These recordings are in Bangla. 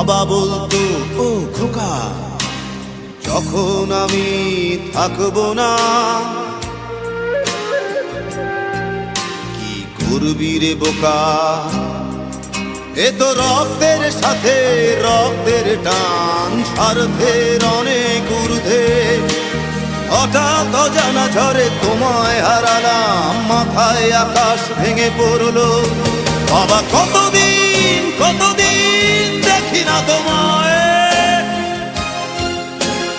বাবা বলতো, ও খোকা, যখন আমি থাকবো না, কি করবি রে বোকা? এ তো রক্তের সাথে রক্তের টান, স্বার্থের অনেক ঊর্ধ্বে। হঠাৎ অজানা ঝড়ে তোমায় হারালাম, মাথায় আকাশ ভেঙে পড়লো। বাবা কতদিন কতদিন দেখি না তোমায়,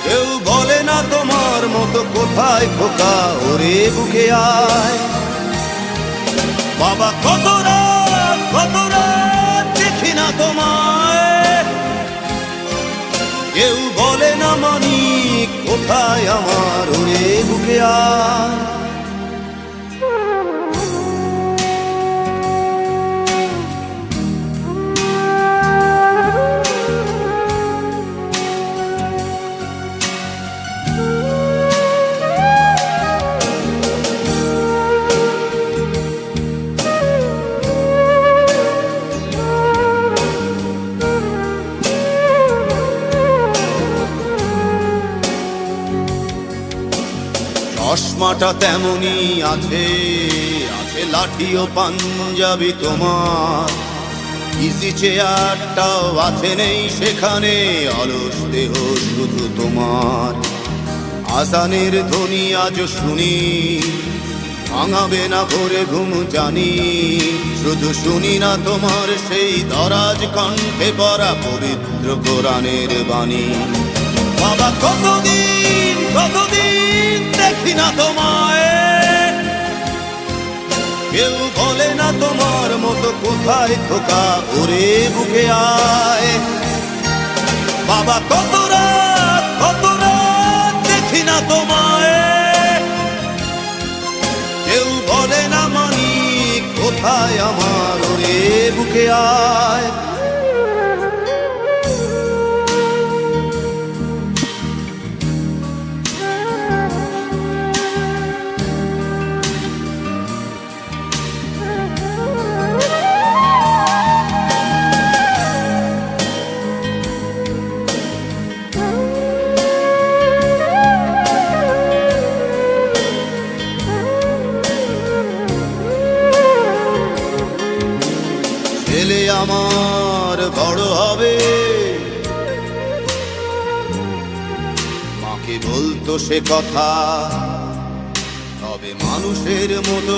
কেউ বলে না তোমার মতো কোথায় খোকা, ওরে বুকে আয়। বাবা কত রাত দেখি না তোমায়, কেউ বলে না মানি কোথায় আমার, ওরে বুকে আয়। চশমাটা তেমনি আছে, আছে লাঠি ও পাঞ্জাবি তোমার। ইজি চেয়ারটাও আছে, নেই সেখানে অলস দেহ শুধু তোমার। আজানের ধ্বনি আজ শুনি, ভাঙাবে না ভোরে ঘুম জানি। শুধু শুনি না তোমার সেই দরাজ কণ্ঠে পড়া পবিত্র কোরআনের বাণী। বাবা কতদিন কতদিন দেখি না তোমায়, কেউ বলে না তোমার মতো কোথায় খোকা, ওরে বুকে আয়। বাবা কত রাত দেখি না তোমায়, কেউ বলে না মানি কোথায় আমার, ওরে বুকে আয়। ছেলে আমার বড় হবে, মাকে বলতো সে কথা, তবে মানুষের মতো